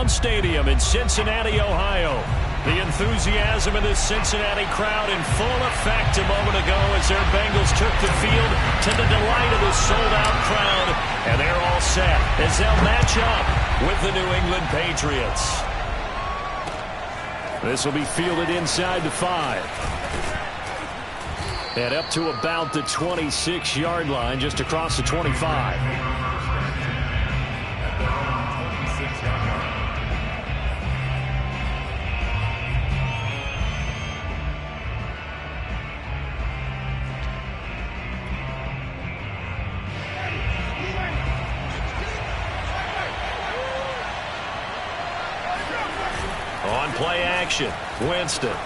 Brown Stadium in Cincinnati, Ohio. The enthusiasm of this Cincinnati crowd in full effect a moment ago as their Bengals took the field to the delight of this sold-out crowd. And they're all set as they'll match up with the New England Patriots. This will be fielded inside the 5. And up to about the 26-yard line, just across the 25. On play action, Winston.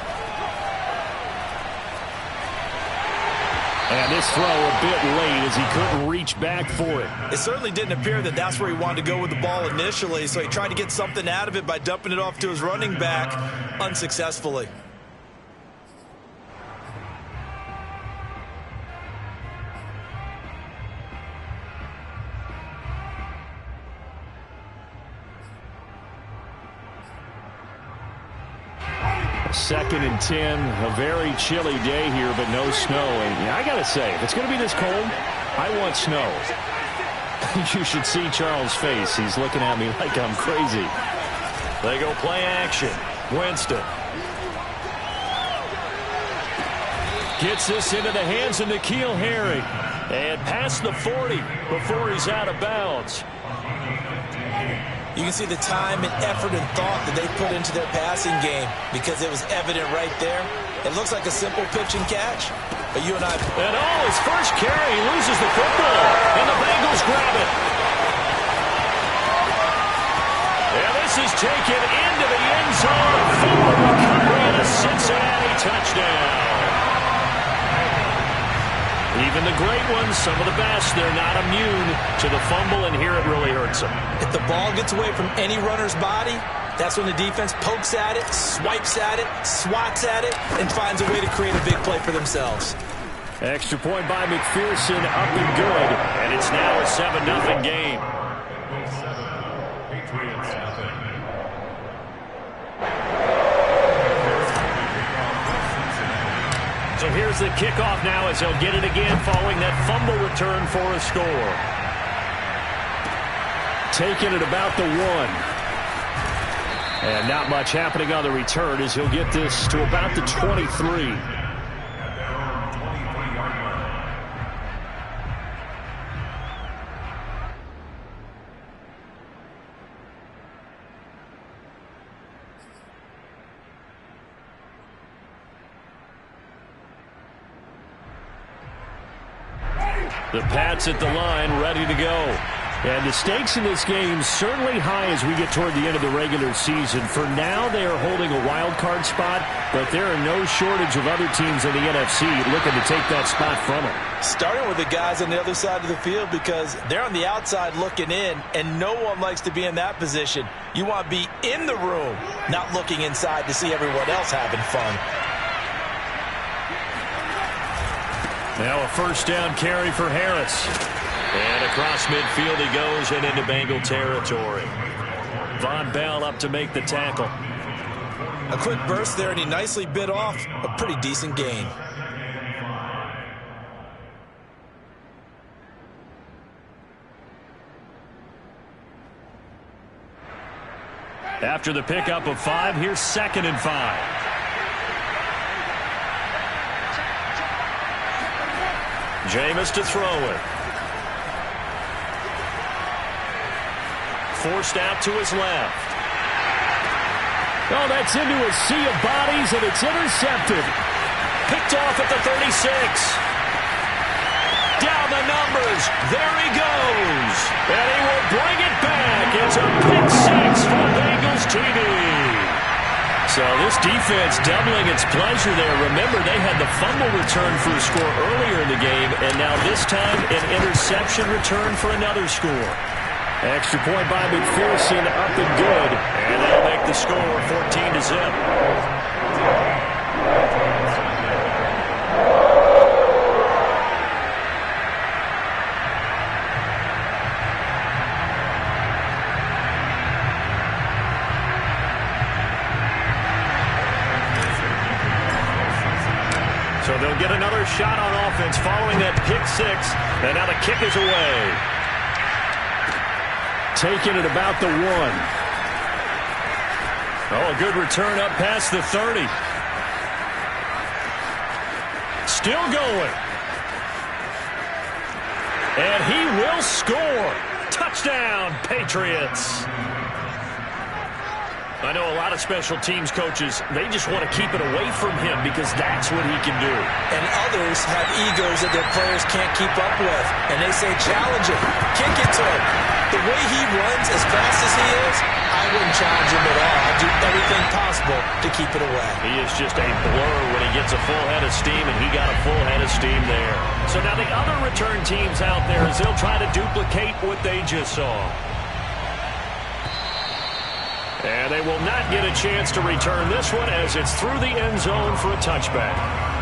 And this throw a bit late as he couldn't reach back for it. It certainly didn't appear that that's where he wanted to go with the ball initially, so he tried to get something out of it by dumping it off to his running back unsuccessfully. Second and 10, a very chilly day here, but no snow. And I got to say, if it's going to be this cold, I want snow. You should see Charles' face. He's looking at me like I'm crazy. They go play action. Winston gets this into the hands of N'Keal Harry. And past the 40 before he's out of bounds. You can see the time and effort and thought that they put into their passing game because it was evident right there. It looks like a simple pitch and catch, but you and I... And his first carry, he loses the football, and the Bengals grab it. And this is taken into the end zone. A fumble recovery and a Cincinnati touchdown. Even the great ones, some of the best, they're not immune to the fumble, and here it really hurts them. If the ball gets away from any runner's body, that's when the defense pokes at it, swipes at it, swats at it, and finds a way to create a big play for themselves. Extra point by McPherson, up and good, and it's now a 7-0 game. So here's the kickoff now as they'll get it again following that fumble return for a score. Taking it about the 1. And not much happening on the return as he'll get this to about the 23. The Pats at the line, ready to go. And the stakes in this game certainly high as we get toward the end of the regular season. For now, they are holding a wild card spot, but there are no shortage of other teams in the NFC looking to take that spot from them. Starting with the guys on the other side of the field because they're on the outside looking in, and no one likes to be in that position. You want to be in the room, not looking inside to see everyone else having fun. Now a first down carry for Harris. And across midfield he goes and into Bengal territory. Von Bell up to make the tackle. A quick burst there, and he nicely bit off a pretty decent gain. After the pickup of 5, here's 2nd and 5. Jameis to throw it. Forced out to his left. Oh, that's into a sea of bodies, and it's intercepted. Picked off at the 36. Down the numbers. There he goes. And he will bring it back. It's a pick 6 for Bengals TD. So this defense doubling its pleasure there. Remember, they had the fumble return for a score earlier in the game, and now this time an interception return for another score. Extra point by McPherson, up and good. And that'll make the score 14-0. they'll get another shot on offense following that pick six. And now the kick is away. Taking it about the 1. Oh, a good return up past the 30. Still going. And he will score. Touchdown, Patriots. I know a lot of special teams coaches, they just want to keep it away from him because that's what he can do. And others have egos that their players can't keep up with. And they say, challenge him, kick it to him. The way he runs as fast as he is, I wouldn't challenge him at all. I'd do everything possible to keep it away. He is just a blur when he gets a full head of steam, and he got a full head of steam there. So now the other return teams out there, as they'll try to duplicate what they just saw. And they will not get a chance to return this one as it's through the end zone for a touchback.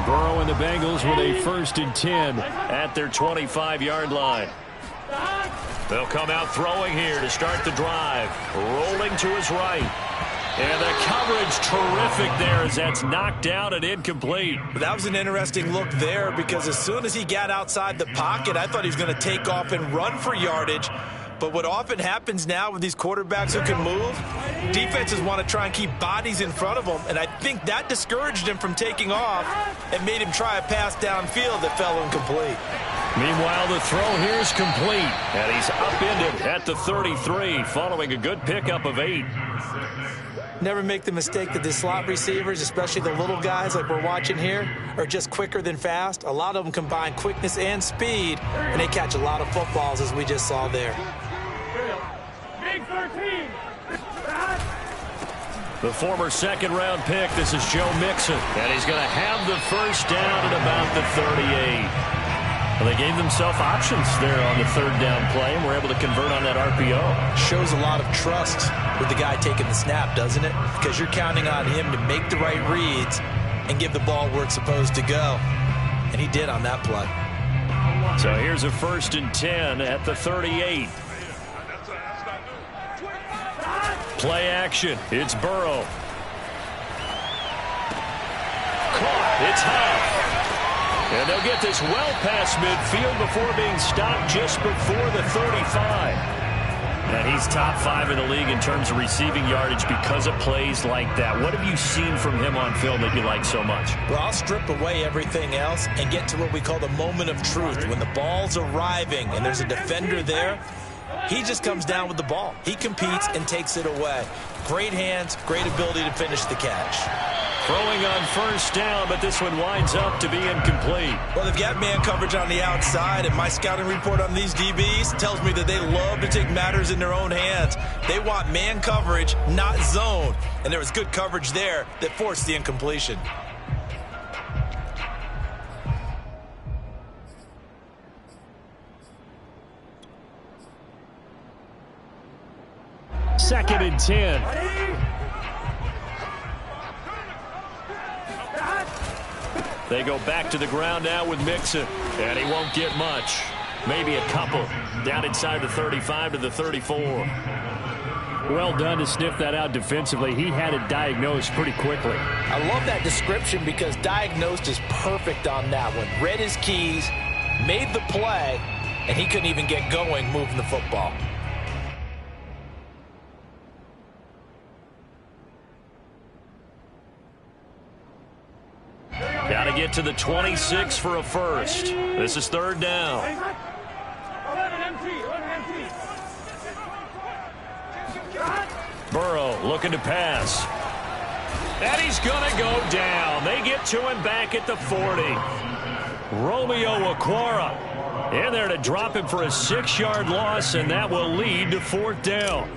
Burrow and the Bengals with a 1st and 10 at their 25-yard line. They'll come out throwing here to start the drive. Rolling to his right. And the coverage terrific there as that's knocked down and incomplete. That was an interesting look there because as soon as he got outside the pocket, I thought he was going to take off and run for yardage. But what often happens now with these quarterbacks who can move, defenses want to try and keep bodies in front of them, and I think that discouraged him from taking off and made him try a pass downfield that fell incomplete. Meanwhile, the throw here is complete, and he's upended at the 33 following a good pickup of 8. Never make the mistake that the slot receivers, especially the little guys like we're watching here, are just quicker than fast. A lot of them combine quickness and speed, and they catch a lot of footballs as we just saw there. Big 13. The former second-round pick, this is Joe Mixon, and he's going to have the first down at about the 38. Well, they gave themselves options there on the 3rd down play, and were able to convert on that RPO. Shows a lot of trust with the guy taking the snap, doesn't it? Because you're counting on him to make the right reads and give the ball where it's supposed to go. And he did on that play. So here's a 1st and 10 at the 38. Play action. It's Burrow. Caught. It's high. And they'll get this well past midfield before being stopped just before the 35. And he's top 5 in the league in terms of receiving yardage because of plays like that. What have you seen from him on film that you like so much? Well, I'll strip away everything else and get to what we call the moment of truth. When the ball's arriving and there's a defender there, he just comes down with the ball. He competes and takes it away. Great hands, great ability to finish the catch. Throwing on 1st down, but this one winds up to be incomplete. Well, they've got man coverage on the outside, and my scouting report on these DBs tells me that they love to take matters in their own hands. They want man coverage, not zone. And there was good coverage there that forced the incompletion. Second and 10. They go back to the ground now with Mixon, and he won't get much. Maybe a couple. Down inside the 35 to the 34. Well done to sniff that out defensively. He had it diagnosed pretty quickly. I love that description because diagnosed is perfect on that one. Read his keys, made the play, and he couldn't even get going moving the football. Got to get to the 26 for a first. This is 3rd down. 11 empty. Burrow looking to pass. And he's going to go down. They get to him back at the 40. Romeo Okwara in there to drop him for a 6-yard loss, and that will lead to 4th down.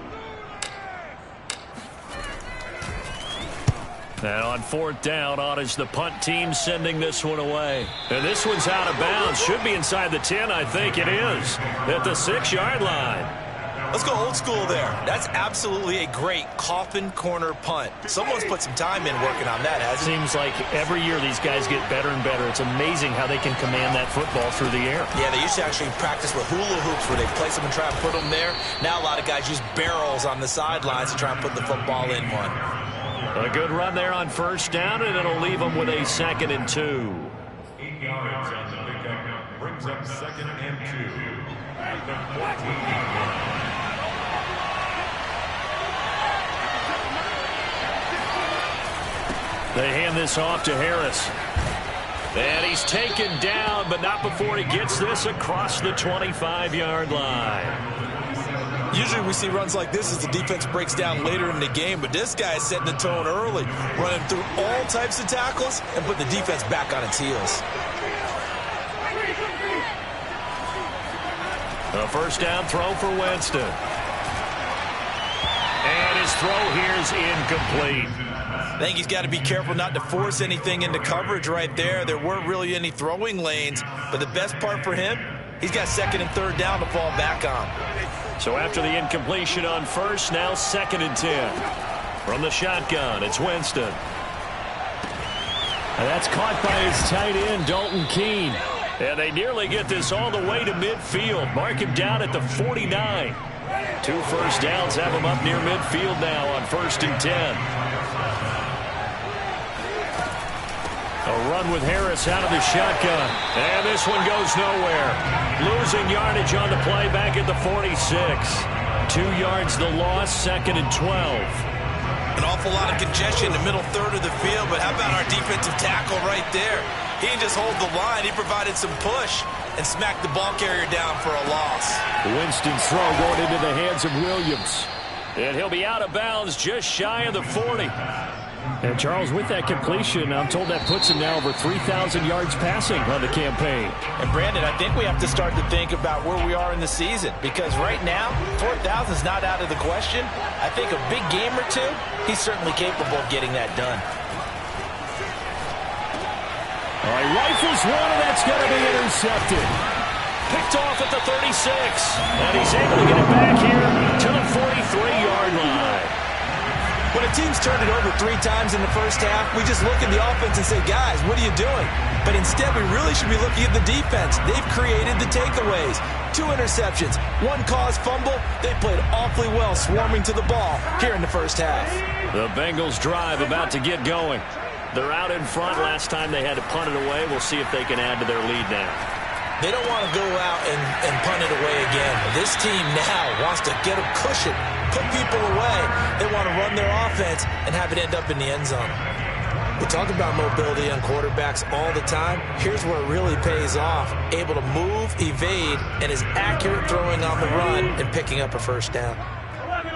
And on fourth down, on is the punt team sending this one away. And this one's out of bounds. Should be inside the 10, I think it is. At the 6-yard line. Let's go old school there. That's absolutely a great coffin corner punt. Someone's put some time in working on that, hasn't it? Seems like every year these guys get better and better. It's amazing how they can command that football through the air. Yeah, they used to actually practice with hula hoops where they place them and try and put them there. Now a lot of guys use barrels on the sidelines to try and put the football in one. A good run there on first down, and it'll leave them with a 2nd and 2. 8 yards on the pickup brings up 2nd and 2 at the 14-yard line. They hand this off to Harris. And he's taken down, but not before he gets this across the 25-yard line. Usually we see runs like this as the defense breaks down later in the game, but this guy is setting the tone early, running through all types of tackles and put the defense back on its heels. A first down throw for Winston. And his throw here is incomplete. I think he's got to be careful not to force anything into coverage right there. There weren't really any throwing lanes, but the best part for him, he's got 2nd and 3rd down to fall back on. So after the incompletion on first, now 2nd and 10. From the shotgun, it's Winston. And that's caught by his tight end, Dalton Keene. And they nearly get this all the way to midfield. Mark him down at the 49. 2 first downs have him up near midfield now on 1st and 10. A run with Harris out of the shotgun. And this one goes nowhere. Losing yardage on the play back at the 46. 2 yards the loss, 2nd and 12. An awful lot of congestion in the middle third of the field, but how about our defensive tackle right there? He didn't just hold the line. He provided some push and smacked the ball carrier down for a loss. Winston's throw going into the hands of Williams. And he'll be out of bounds just shy of the 40. And Charles, with that completion, I'm told that puts him now over 3,000 yards passing on the campaign. And Brandon, I think we have to start to think about where we are in the season, because right now, 4,000 is not out of the question. I think a big game or two, he's certainly capable of getting that done. All right, rifles one, and that's going to be intercepted. Picked off at the 36, and he's able to get it back here to the 43-yard line. When a team's turned it over 3 times in the first half, we just look at the offense and say, guys, what are you doing? But instead, we really should be looking at the defense. They've created the takeaways. 2 interceptions, 1 caused fumble. They played awfully well swarming to the ball here in the first half. The Bengals drive about to get going. They're out in front. Last time they had to punt it away. We'll see if they can add to their lead now. They don't want to go out and punt it away again. This team now wants to get a cushion, put people away. They want to run their offense and have it end up in the end zone. We talk about mobility on quarterbacks all the time. Here's where it really pays off. Able to move, evade, and is accurate throwing on the run and picking up a first down. 11.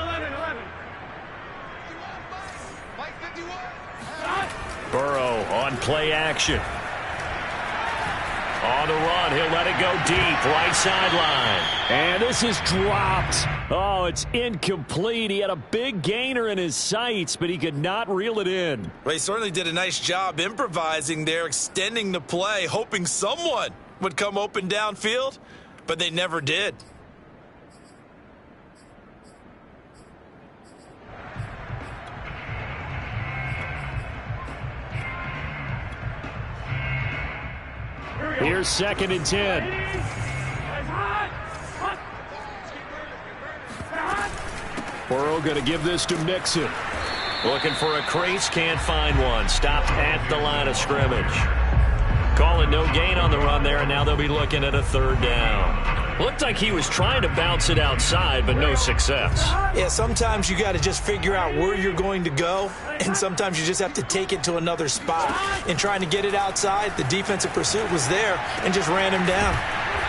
Burrow on play action. On the run, he'll let it go deep, right sideline. And this is dropped. Oh, it's incomplete. He had a big gainer in his sights, but he could not reel it in. Well, he certainly did a nice job improvising there, extending the play, hoping someone would come open downfield, but they never did. Here's 2nd and 10. Burrow going to give this to Mixon. Looking for a crease, can't find one. Stopped at the line of scrimmage. Calling no gain on the run there, and now they'll be looking at a 3rd down. Looked like he was trying to bounce it outside, but no success. Yeah, sometimes you got to just figure out where you're going to go, and sometimes you just have to take it to another spot. In trying to get it outside, the defensive pursuit was there and just ran him down.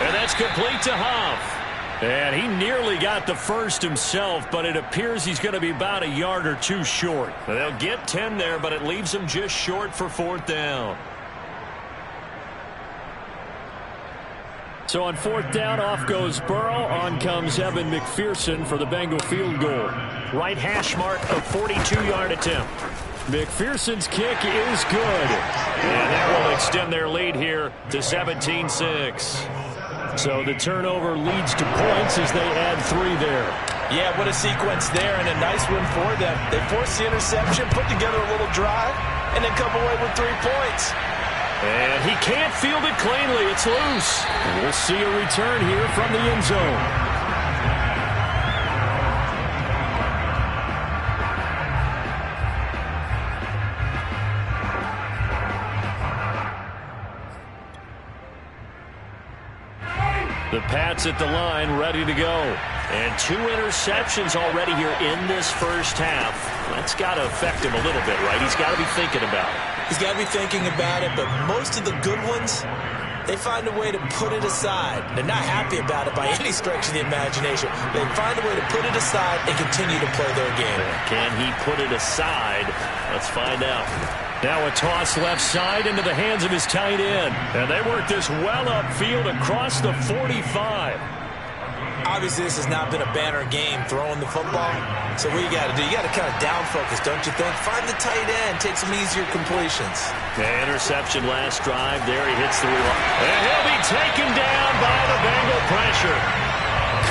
And that's complete to Huff. And he nearly got the first himself, but it appears he's going to be about a yard or 2 short. They'll get 10 there, but it leaves him just short for 4th down. So on 4th down, off goes Burrow. On comes Evan McPherson for the Bengal field goal. Right hash mark, a 42-yard attempt. McPherson's kick is good. And that will extend their lead here to 17-6. So the turnover leads to points as they add 3 there. Yeah, what a sequence there, and a nice win for them. They forced the interception, put together a little drive, and then come away with 3 points. And he can't field it cleanly. It's loose. And we'll see a return here from the end zone. The Pats at the line, ready to go. And 2 interceptions already here in this first half. That's got to affect him a little bit, right? He's got to be thinking about it. He's got to be thinking about it, but most of the good ones, they find a way to put it aside. They're not happy about it by any stretch of the imagination. They find a way to put it aside and continue to play their game. Can he put it aside? Let's find out. Now a toss left side into the hands of his tight end. And they work this well upfield across the 45. Obviously, this has not been a banner game throwing the football. So what you got to do, you got to kind of down focus, don't you think? Find the tight end, take some easier completions. The interception last drive. There he hits the reload. And he'll be taken down by the Bengal pressure.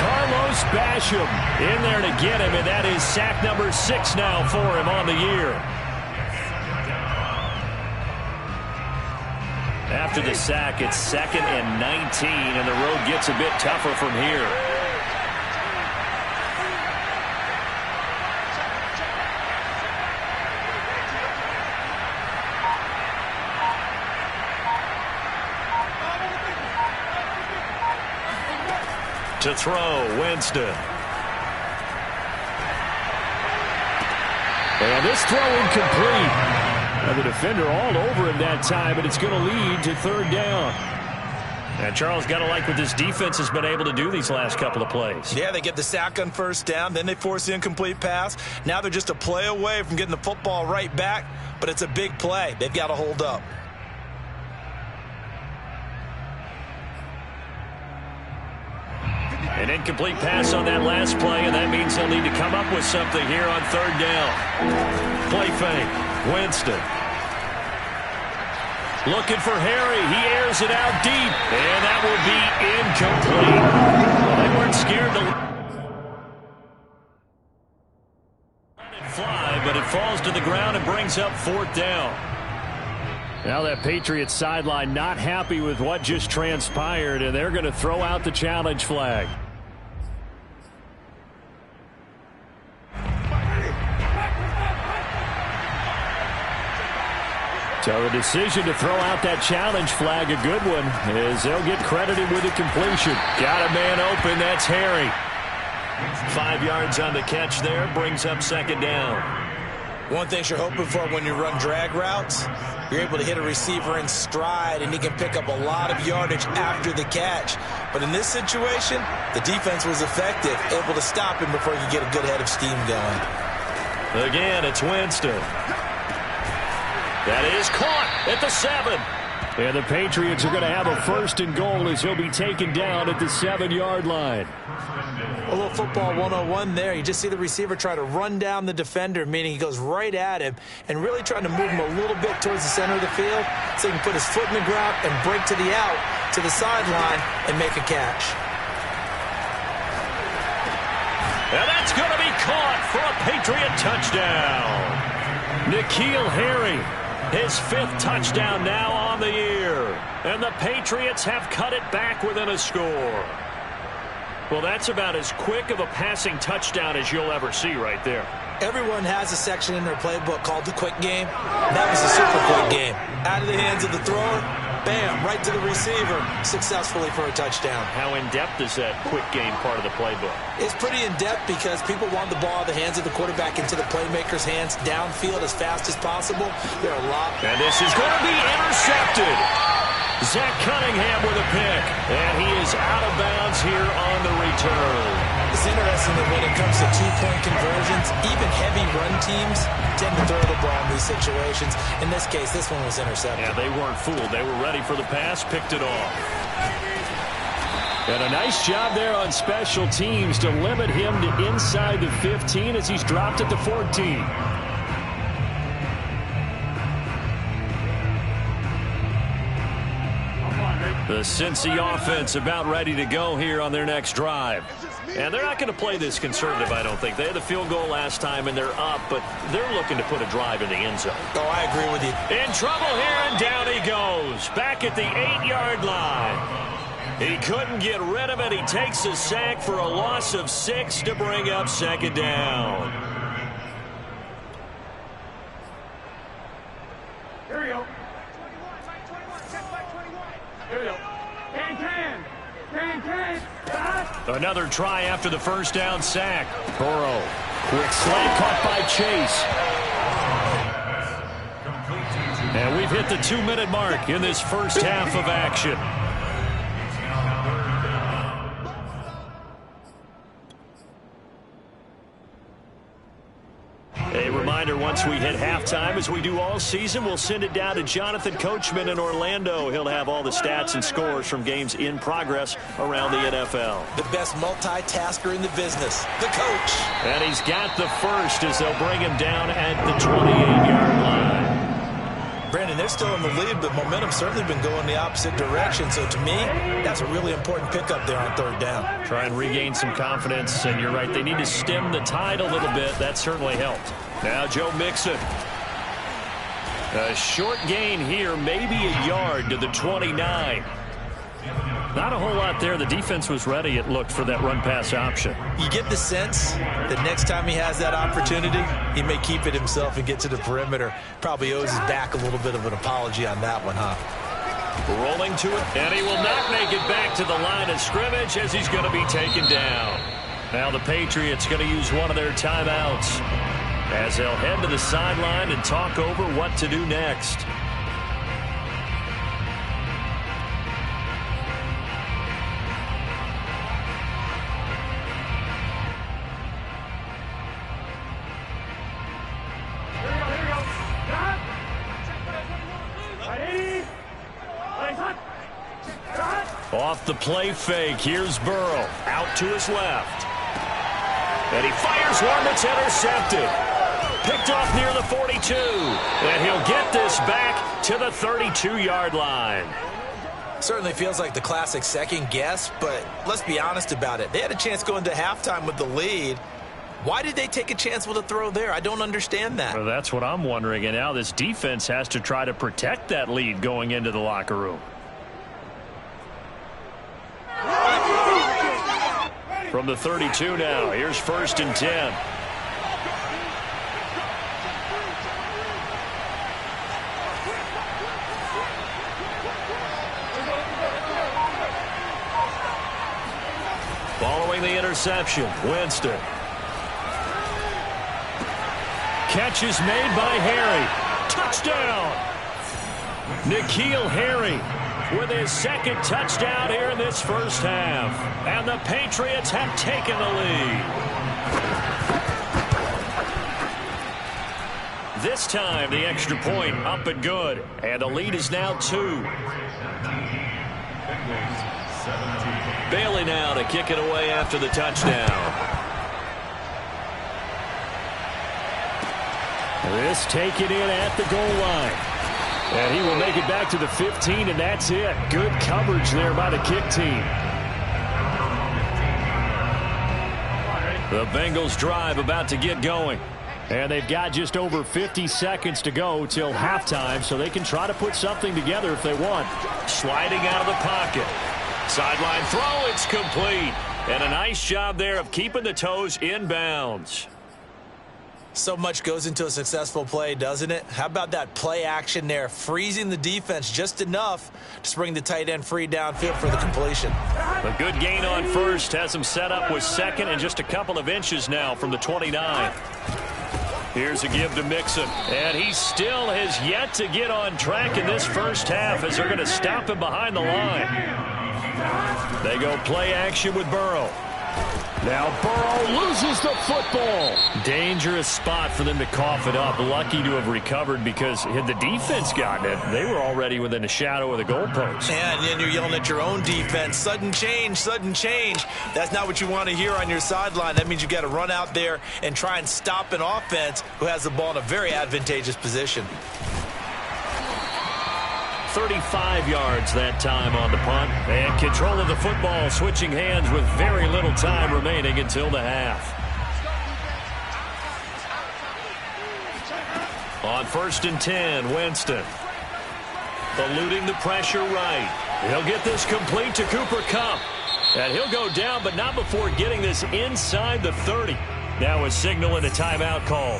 Carlos Basham in there to get him, and that is sack number 6 now for him on the year. After the sack, it's 2nd and 19, and the road gets a bit tougher from here. To throw, Winston. And this throw incomplete. And the defender all over him that time, but it's going to lead to 3rd down. And Charles, got to like what this defense has been able to do these last couple of plays. Yeah, they get the sack on 1st down, then they force the incomplete pass. Now they're just a play away from getting the football right back, but it's a big play. They've got to hold up. An incomplete pass on that last play, and that means they'll need to come up with something here on 3rd down. Play fake. Winston. Looking for Harry. He airs it out deep, and that will be incomplete. Well, they weren't scared to let it fly, but it falls to the ground and brings up 4th down. Now that Patriots sideline not happy with what just transpired, and they're going to throw out the challenge flag. So the decision to throw out that challenge flag, a good one, as they'll get credited with a completion. Got a man open, that's Harry. 5 yards on the catch there, brings up 2nd down. One thing you're hoping for when you run drag routes, you're able to hit a receiver in stride, and he can pick up a lot of yardage after the catch. But in this situation, the defense was effective, able to stop him before he could get a good head of steam going. Again, it's Winston. That is caught at the 7. And the Patriots are going to have a 1st and goal as he'll be taken down at the 7-yard line. A little football 101 there. You just see the receiver try to run down the defender, meaning he goes right at him and really trying to move him a little bit towards the center of the field so he can put his foot in the ground and break to the out, to the sideline, and make a catch. And that's going to be caught for a Patriot touchdown. N'Keal Harry, his 5th touchdown now on the year. And the Patriots have cut it back within a score. Well, that's about as quick of a passing touchdown as you'll ever see right there. Everyone has a section in their playbook called the quick game. That was a super quick game. Out of the hands of the thrower, bam, right to the receiver, successfully for a touchdown. How in-depth is that quick game part of the playbook? It's pretty in-depth because people want the ball out of the hands of the quarterback into the playmaker's hands downfield as fast as possible. There are a lot. And this is going to be intercepted. Zach Cunningham with a pick. And he is out of bounds here on the return. It's interesting that when it comes to 2-point conversions, even heavy run teams tend to throw the ball in these situations. In this case, this one was intercepted. Yeah, they weren't fooled. They were ready for the pass, picked it off. And a nice job there on special teams to limit him to inside the 15 as he's dropped at the 14. The Cincy offense about ready to go here on their next drive. And they're not going to play this conservative, I don't think. They had the field goal last time, and they're up, but they're looking to put a drive in the end zone. Oh, I agree with you. In trouble here, and down he goes. Back at the 8-yard line. He couldn't get rid of it. He takes a sack for a loss of 6 to bring up second down. Here we go. Here we go. Can. Another try after the first down sack. Burrow. Quick slant caught by Chase. And we've hit the 2-minute mark in this first half of action. A reminder, once we hit halftime, as we do all season, we'll send it down to Jonathan Coachman in Orlando. He'll have all the stats and scores from games in progress around the NFL. The best multitasker in the business, the coach. And he's got the first as they'll bring him down at the 28-yard line. Brandon, they're still in the lead, but momentum's certainly been going the opposite direction. So to me, that's a really important pickup there on third down. Try and regain some confidence, and you're right, they need to stem the tide a little bit. That certainly helped. Now Joe Mixon. A short gain here, maybe a yard to the 29. Not a whole lot there. The defense was ready, it looked, for that run-pass option. You get the sense that next time he has that opportunity, he may keep it himself and get to the perimeter. Probably owes his back a little bit of an apology on that one, huh? Rolling to it, and he will not make it back to the line of scrimmage as he's going to be taken down. Now the Patriots going to use one of their timeouts as they'll head to the sideline and talk over what to do next. Off the play fake, here's Burrow. Out to his left. And he fires one that's intercepted. Picked off near the 42. And he'll get this back to the 32-yard line. Certainly feels like the classic second guess, but let's be honest about it. They had a chance going to halftime with the lead. Why did they take a chance with a throw there? I don't understand that. Well, that's what I'm wondering. And now this defense has to try to protect that lead going into the locker room. From the 32 now, here's 1st and 10. Following the interception, Winston. Catch is made by Harry. Touchdown! N'Keal Harry with his second touchdown here in this first half. And the Patriots have taken the lead. This time, the extra point up and good. And the lead is now 2. Bailey now to kick it away after the touchdown. This taken in at the goal line. And he will make it back to the 15, and that's it. Good coverage there by the kick team. The Bengals drive about to get going. And they've got just over 50 seconds to go till halftime, so they can try to put something together if they want. Sliding out of the pocket. Sideline throw, it's complete. And a nice job there of keeping the toes in bounds. So much goes into a successful play, doesn't it? How about that play action there, freezing the defense just enough to bring the tight end free downfield for the completion. A good gain on first has him set up with second and just a couple of inches now from the 29. Here's a give to Mixon, and he still has yet to get on track in this first half as they're going to stop him behind the line. They go play action with Burrow. Now Burrow loses the football. Dangerous spot for them to cough it up. Lucky to have recovered because had the defense gotten it, they were already within a shadow of the goalpost. And then you're yelling at your own defense. Sudden change, sudden change. That's not what you want to hear on your sideline. That means you've got to run out there and try and stop an offense who has the ball in a very advantageous position. 35 yards that time on the punt. And control of the football switching hands with very little time remaining until the half. On 1st and 10, Winston. Eluding the pressure right. He'll get this complete to Cooper Kupp. And he'll go down, but not before getting this inside the 30. Now a signal and a timeout call,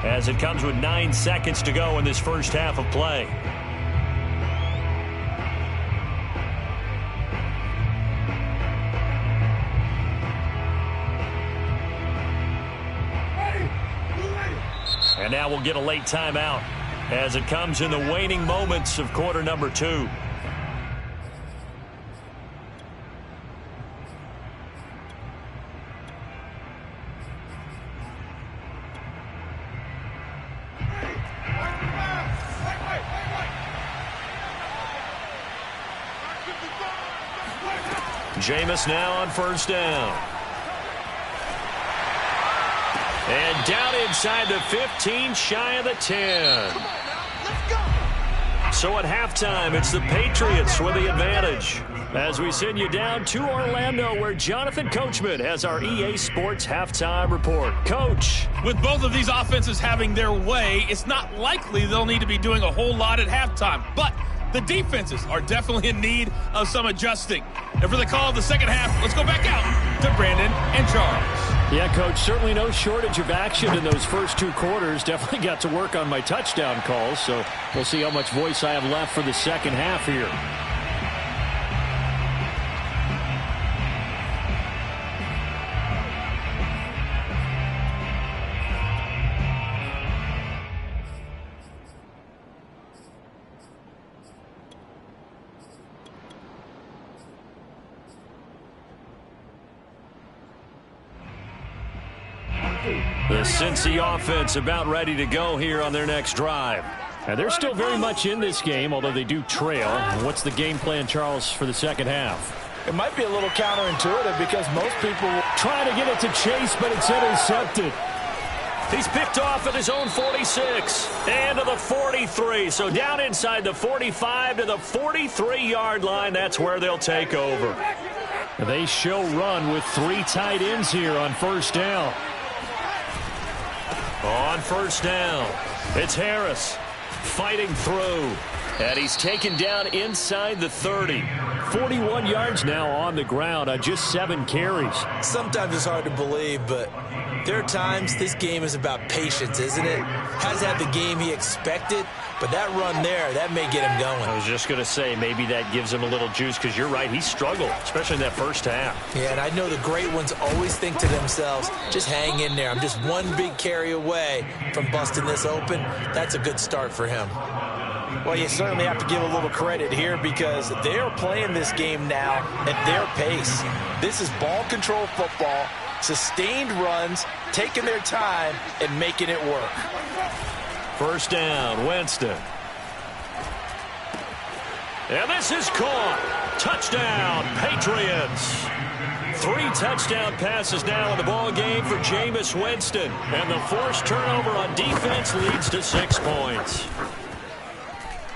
as it comes with 9 seconds to go in this first half of play. And now we'll get a late timeout as it comes in the waning moments of quarter number 2. Jameis now on 1st down. And down inside the 15, shy of the 10. So at halftime, it's the Patriots with the advantage, as we send you down to Orlando, where Jonathan Coachman has our EA Sports halftime report. Coach. With both of these offenses having their way, it's not likely they'll need to be doing a whole lot at halftime. But the defenses are definitely in need of some adjusting. And for the call of the second half, let's go back out to Brandon and Charles. Yeah, Coach, certainly no shortage of action in those first 2 quarters. Definitely got to work on my touchdown calls, so we'll see how much voice I have left for the second half here. The Cincy offense about ready to go here on their next drive. And they're still very much in this game, although they do trail. What's the game plan, Charles, for the second half? It might be a little counterintuitive because most people try to get it to Chase, but it's intercepted. He's picked off at his own 46 and to the 43. So down inside the 45 to the 43-yard line. That's where they'll take over. They show run with 3 tight ends here on 1st down. On 1st down, it's Harris fighting through. And he's taken down inside the 30. 41 yards now on the ground on just 7 carries. Sometimes it's hard to believe, but there are times this game is about patience, isn't it? Hasn't had the game he expected, but that run there, that may get him going. I was just going to say, maybe that gives him a little juice, because you're right, he struggled, especially in that first half. Yeah, and I know the great ones always think to themselves, just hang in there. I'm just one big carry away from busting this open. That's a good start for him. Well, you certainly have to give a little credit here because they're playing this game now at their pace. This is ball control football, sustained runs, taking their time and making it work. 1st down, Winston. And this is caught. Touchdown, Patriots. 3 touchdown passes now in the ball game for Jameis Winston. And the forced turnover on defense leads to 6 points.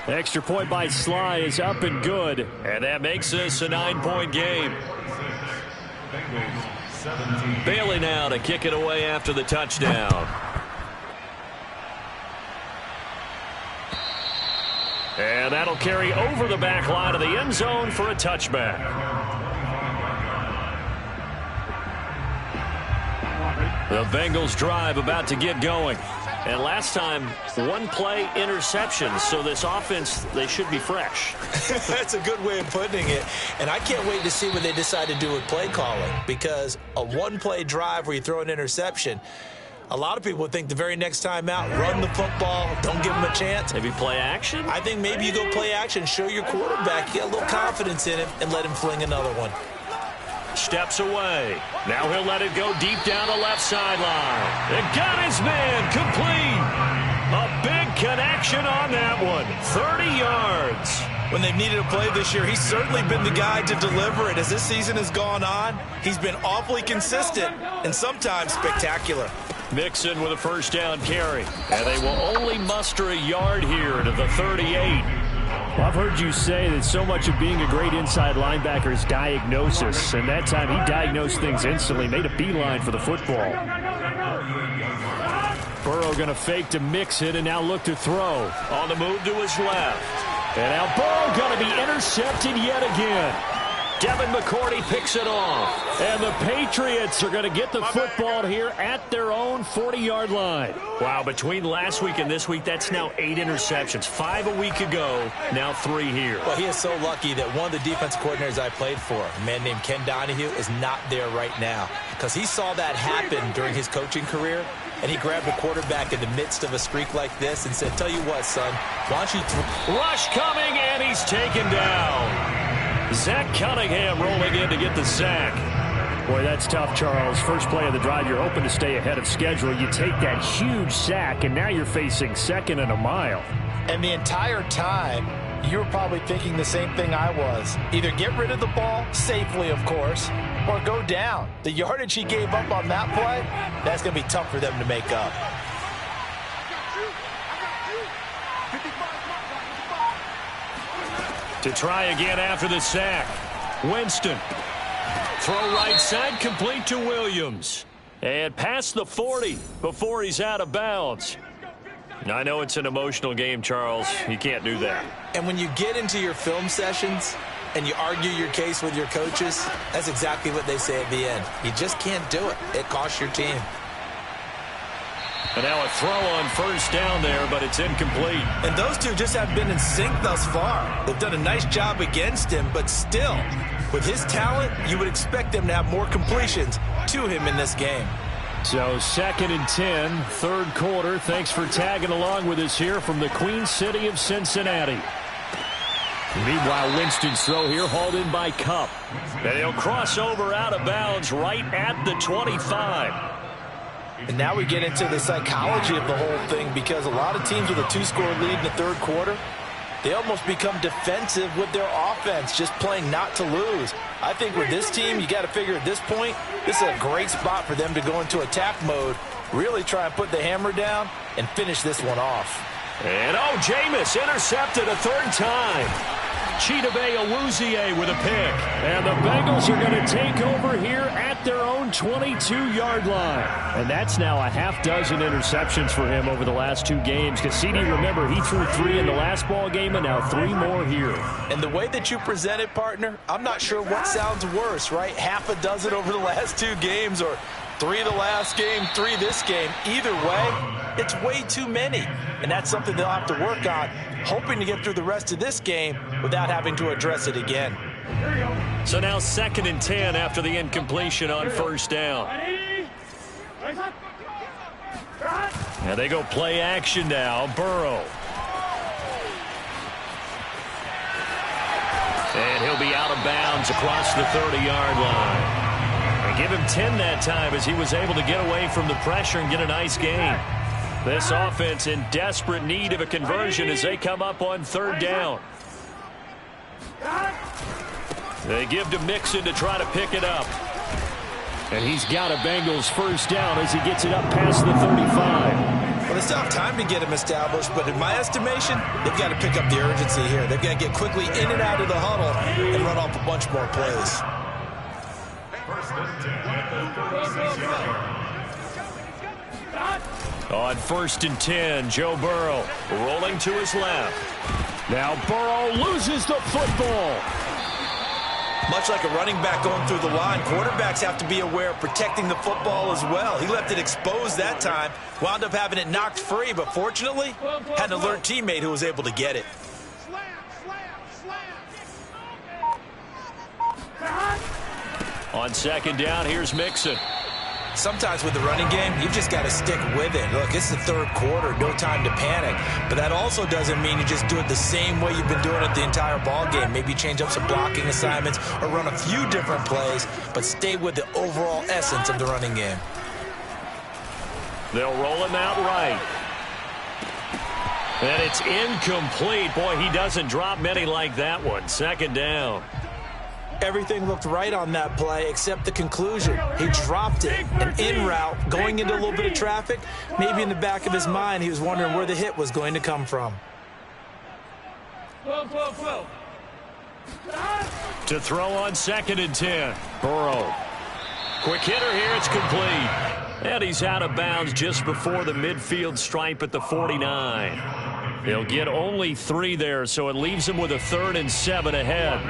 Extra point by Sly is up and good. And that makes this a 9-point game. Bailey now to kick it away after the touchdown. And that'll carry over the back line of the end zone for a touchback. The Bengals drive about to get going. And last time, 1-play interception. So this offense, they should be fresh. That's a good way of putting it. And I can't wait to see what they decide to do with play calling. Because a 1-play drive where you throw an interception, a lot of people would think the very next time out, run the football, don't give him a chance. Maybe play action? I think maybe you go play action, show your quarterback, you get a little confidence in him, and let him fling another one. Steps away. Now he'll let it go deep down the left sideline. It got his man complete. A big connection on that one. 30 yards. When they've needed a play this year, he's certainly been the guy to deliver it. As this season has gone on, he's been awfully consistent and sometimes spectacular. Mixon with a 1st down carry. And they will only muster a yard here to the 38. Well, I've heard you say that so much of being a great inside linebacker is diagnosis, and that time he diagnosed things instantly, made a beeline for the football. Burrow going to fake to mix it and now look to throw. On the move to his left. And now Burrow going to be intercepted yet again. Devin McCourty picks it off. And the Patriots are going to get the football here at their own 40-yard line. Wow, between last week and this week, that's now 8 interceptions. 5 a week ago, now 3 here. Well, he is so lucky that one of the defense coordinators I played for, a man named Ken Donahue, is not there right now. Because he saw that happen during his coaching career, and he grabbed a quarterback in the midst of a streak like this and said, tell you what, son, why don't you... Rush coming, and he's taken down. Zach Cunningham rolling in to get the sack. Boy, that's tough, Charles. First play of the drive, you're hoping to stay ahead of schedule. You take that huge sack, and now you're facing 2nd and a mile. And the entire time, you were probably thinking the same thing I was. Either get rid of the ball, safely, of course, or go down. The yardage he gave up on that play, that's going to be tough for them to make up. To try again after the sack. Winston. Throw right side, complete to Williams. And past the 40 before he's out of bounds. I know it's an emotional game, Charles. You can't do that. And when you get into your film sessions and you argue your case with your coaches, that's exactly what they say at the end. You just can't do it. It costs your team. And now a throw on first down there, but it's incomplete. And those two just have been in sync thus far. They've done a nice job against him, but still, with his talent, you would expect them to have more completions to him in this game. So 2nd and 10, third quarter. Thanks for tagging along with us here from the Queen City of Cincinnati. Meanwhile, Winston's throw here hauled in by Kupp. And he'll cross over out of bounds right at the 25. And now we get into the psychology of the whole thing, because a lot of teams with a 2-score lead in the third quarter, they almost become defensive with their offense, just playing not to lose. I think with this team, you got to figure at this point, this is a great spot for them to go into attack mode, really try and put the hammer down and finish this one off. And Jameis intercepted a 3rd time. Chidobe Awuzie with a pick. And the Bengals are going to take over here at their own 22-yard line. And that's now a half-dozen interceptions for him over the last 2 games. Cassini, remember, he threw 3 in the last ball game and now 3 more here. And the way that you present it, partner, I'm not sure what sounds worse, right? Half a dozen over the last 2 games, or 3 the last game, 3 this game. Either way, it's way too many. And that's something they'll have to work on, hoping to get through the rest of this game without having to address it again. So now 2nd and 10 after the incompletion on first down. And they go play action now. Burrow. And he'll be out of bounds across the 30-yard line. And give him 10 that time as he was able to get away from the pressure and get a nice gain. This offense in desperate need of a conversion as they come up on 3rd down. They give to Mixon to try to pick it up. And he's got a Bengals first down as he gets it up past the 35. Well, they still have time to get him established, but in my estimation, they've got to pick up the urgency here. They've got to get quickly in and out of the huddle and run off a bunch more plays. On 1st and 10, Joe Burrow rolling to his left. Now Burrow loses the football. Much like a running back going through the line, quarterbacks have to be aware of protecting the football as well. He left it exposed that time, wound up having it knocked free, but fortunately, had an alert teammate who was able to get it. On 2nd down, here's Mixon. Sometimes with the running game, you've just got to stick with it. Look, it's the 3rd quarter, no time to panic. But that also doesn't mean you just do it the same way you've been doing it the entire ball game. Maybe change up some blocking assignments or run a few different plays, but stay with the overall essence of the running game. They'll roll him out right. And it's incomplete. Boy, he doesn't drop many like that one. 2nd down. Everything looked right on that play except the conclusion. He dropped it, an in route, going into a little bit of traffic. Maybe in the back of his mind, he was wondering where the hit was going to come from. 12. To throw on 2nd and 10. Burrow. Quick hitter here. It's complete. And he's out of bounds just before the midfield stripe at the 49. He'll get only 3 there, so it leaves him with a 3rd and 7 ahead.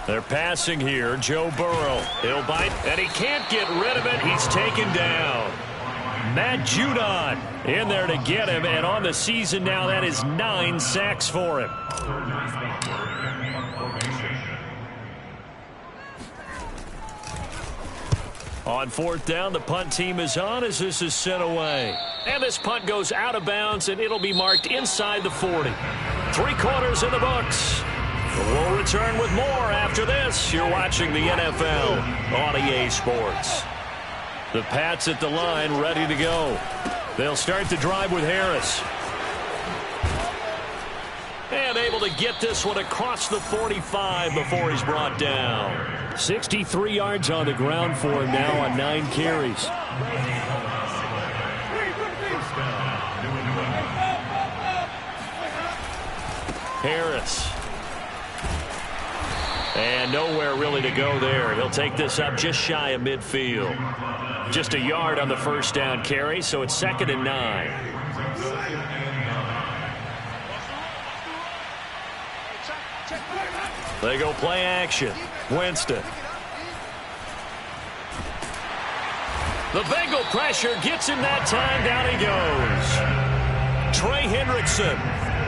They're passing here. Joe Burrow. He'll bite, and he can't get rid of it. He's taken down. Matt Judon in there to get him, and on the season now, that is 9 sacks for him. On 4th down, the punt team is on as this is sent away. And this punt goes out of bounds, and it'll be marked inside the 40. 3 quarters in the books. We'll return with more after this. You're watching the NFL on EA Sports. The Pats at the line, ready to go. They'll start the drive with Harris. And able to get this one across the 45 before he's brought down. 63 yards on the ground for him now on 9 carries. Harris. And nowhere really to go there. He'll take this up just shy of midfield. Just a yard on the 1st down carry, so it's 2nd and 9. They go play action. Winston. The Bengal pressure gets him that time. Down he goes. Trey Hendrickson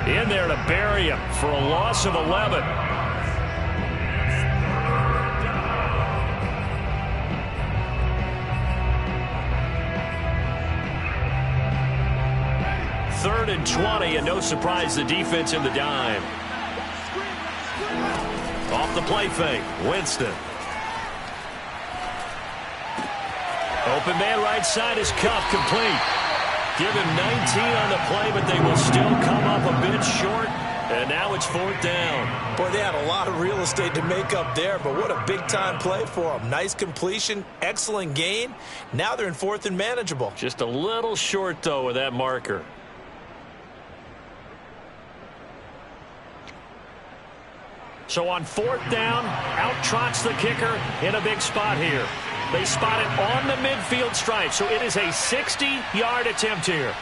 in there to bury him for a loss of 11. Third and 20, and no surprise the defense in the dime. Off the play fake, Winston. Open man right side is Cup, complete. Give him 19 on the play, but they will still come up a bit short. And now it's 4th down. Boy, they had a lot of real estate to make up there, but what a big-time play for them. Nice completion, excellent gain. Now they're in 4th and manageable. Just a little short, though, with that marker. So on 4th down, out trots the kicker in a big spot here. They spot it on the midfield stripe, so it is a 60-yard attempt here.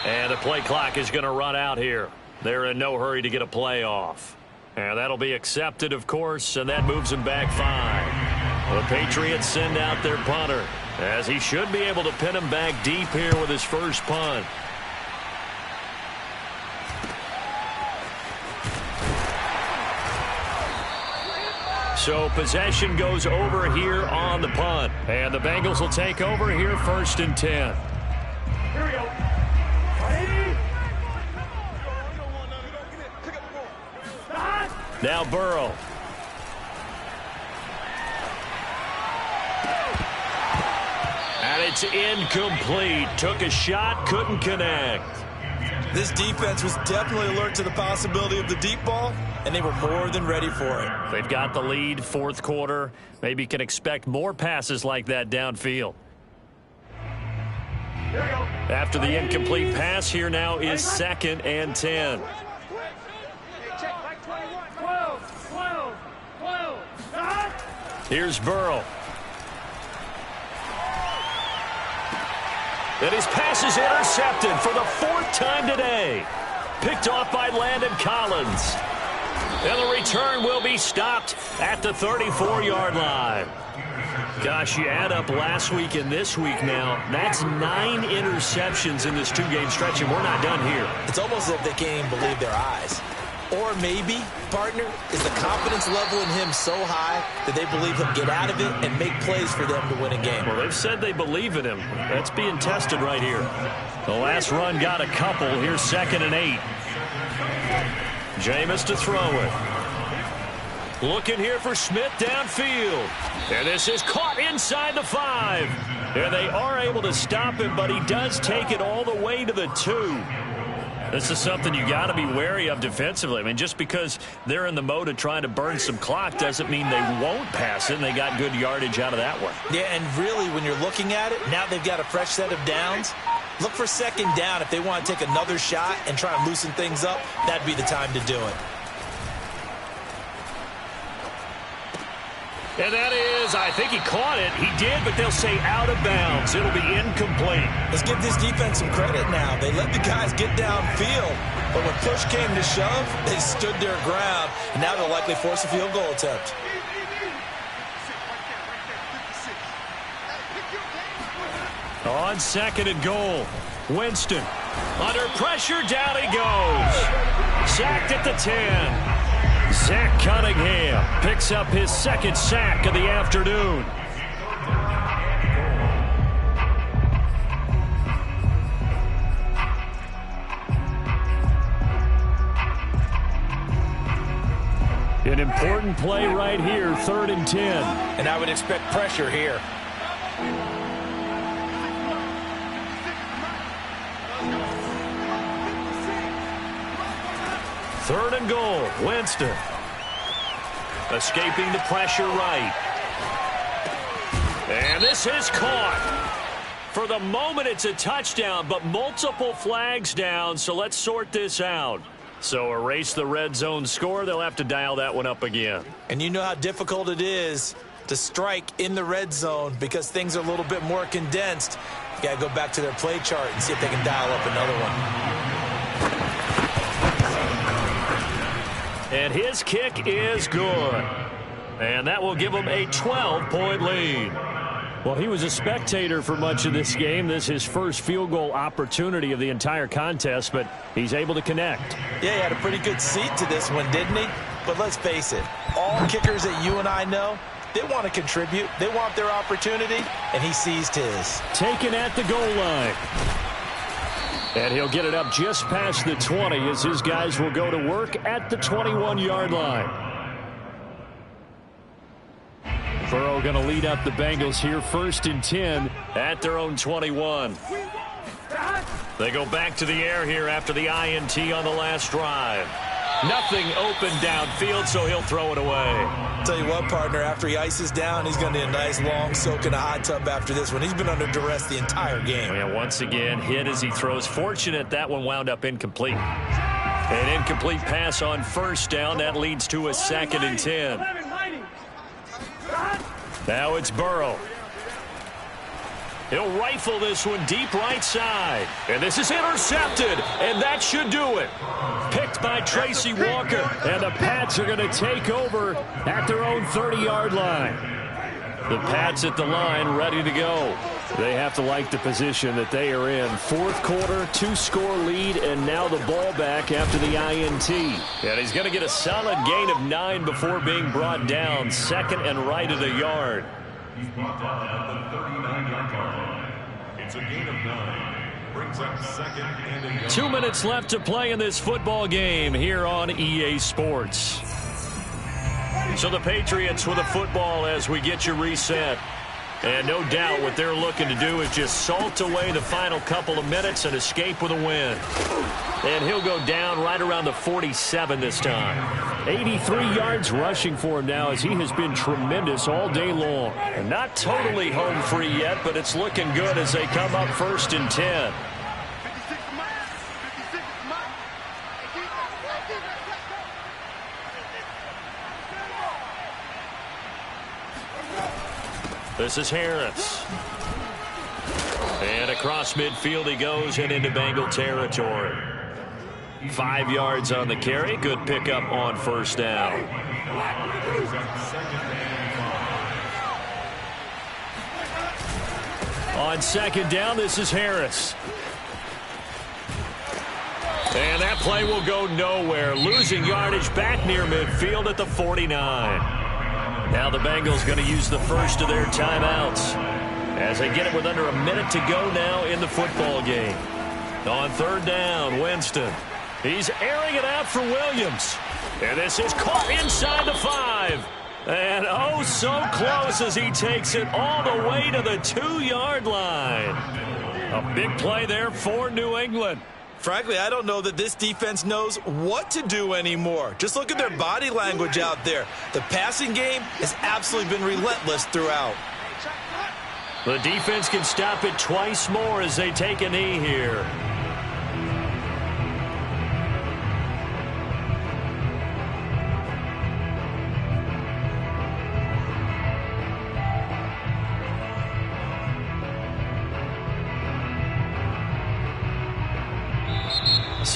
And the play clock is going to run out here. They're in no hurry to get a play off. And that'll be accepted, of course, and that moves him back 5. The Patriots send out their punter, as he should be able to pin him back deep here with his first punt. So possession goes over here on the punt. And the Bengals will take over here 1st and 10. Here we go. Now Burrow. And it's incomplete. Took a shot, couldn't connect. This defense was definitely alert to the possibility of the deep ball, and they were more than ready for it. They've got the lead, 4th quarter. Maybe can expect more passes like that downfield. After the incomplete pass, here now is 2nd and 10. Here's Burrow. And his pass is intercepted for the 4th time today. Picked off by Landon Collins. And the return will be stopped at the 34-yard line. Gosh, you add up last week and this week now, that's 9 interceptions in this 2-game stretch, and we're not done here. It's almost as if they can't even believe their eyes. Or maybe, partner, is the confidence level in him so high that they believe he'll get out of it and make plays for them to win a game. Well, they've said they believe in him. That's being tested right here. The last run got a couple. Here's 2nd and 8. Jameis to throw it. Looking here for Smith downfield. And this is caught inside the 5. And they are able to stop him, but he does take it all the way to the 2. This is something you got to be wary of defensively. I mean, just because they're in the mode of trying to burn some clock doesn't mean they won't pass it, and they got good yardage out of that one. Yeah, and really, when you're looking at it, now they've got a fresh set of downs. Look for second down. If they want to take another shot and try and loosen things up, that'd be the time to do it. And that is, I think he caught it. He did, but they'll say out of bounds. It'll be incomplete. Let's give this defense some credit now. They let the guys get downfield, but when push came to shove, they stood their ground, and now they'll likely force a field goal attempt. On 2nd and goal, Winston. Under pressure, down he goes. Sacked at the 10. Zach Cunningham picks up his 2nd sack of the afternoon. An important play right here, 3rd and 10. And I would expect pressure here. Third and goal, Winston. Escaping the pressure right. And this is caught. For the moment, it's a touchdown, but multiple flags down, so let's sort this out. So erase the red zone score. They'll have to dial that one up again. And you know how difficult it is to strike in the red zone because things are a little bit more condensed. You got to go back to their play chart and see if they can dial up another one. And his kick is good. And that will give him a 12-point lead. Well, he was a spectator for much of this game. This is his first field goal opportunity of the entire contest, but he's able to connect. Yeah, he had a pretty good seat to this one, didn't he? But let's face it, all kickers that you and I know, they want to contribute. They want their opportunity, and he seized his. Taken at the goal line. And he'll get it up just past the 20 as his guys will go to work at the 21-yard line. Burrow going to lead up the Bengals here, 1st and 10 at their own 21. They go back to the air here after the INT on the last drive. Nothing open downfield, so he'll throw it away. Tell you what, partner, after he ices down, he's going to need a nice long soak in a hot tub after this one. He's been under duress the entire game. Yeah, once again, hit as he throws. Fortunate that one wound up incomplete. An incomplete pass on 1st down. That leads to a 2nd and 10. Now it's Burrow. He'll rifle this one deep right side. And this is intercepted, and that should do it. Picked by Tracy Walker, and the Pats are going to take over at their own 30-yard line. The Pats at the line ready to go. They have to like the position that they are in. 4th quarter, 2-score lead, and now the ball back after the INT. And he's going to get a solid gain of 9 before being brought down. 2nd and right of the yard. He's brought down at the 39-yard line. It's a gain of 9. Brings up 2nd and a yard. 2 minutes left to play in this football game here on EA Sports. So the Patriots with a football as we get you reset. And no doubt what they're looking to do is just salt away the final couple of minutes and escape with a win. And he'll go down right around the 47 this time. 83 yards rushing for him now as he has been tremendous all day long. And not totally home free yet, but it's looking good as they come up 1st and 10. This is Harris. And across midfield he goes and into Bengal territory. 5 yards on the carry. Good pickup on 1st down. On 2nd down, this is Harris. And that play will go nowhere. Losing yardage back near midfield at the 49. Now the Bengals going to use the first of their timeouts as they get it with under a minute to go now in the football game. On 3rd down, Winston. He's airing it out for Williams. And this is caught inside the 5. And oh, so close as he takes it all the way to the 2-yard line. A big play there for New England. Frankly, I don't know that this defense knows what to do anymore. Just look at their body language out there. The passing game has absolutely been relentless throughout. The defense can stop it twice more as they take a knee here.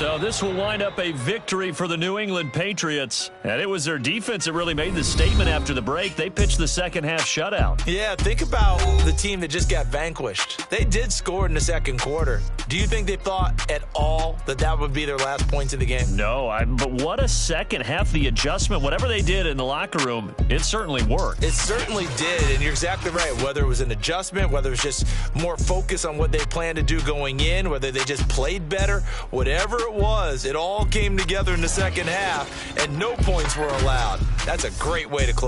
So this will wind up a victory for the New England Patriots. And it was their defense that really made the statement after the break. They pitched the second half shutout. Yeah, think about the team that just got vanquished. They did score in the second quarter. Do you think they thought at all that that would be their last points of the game? No, but what a second half. The adjustment, whatever they did in the locker room, it certainly worked. It certainly did, and you're exactly right. Whether it was an adjustment, whether it was just more focus on what they planned to do going in, whether they just played better, whatever it was, it all came together in the second half, and no points were allowed. That's a great way to close.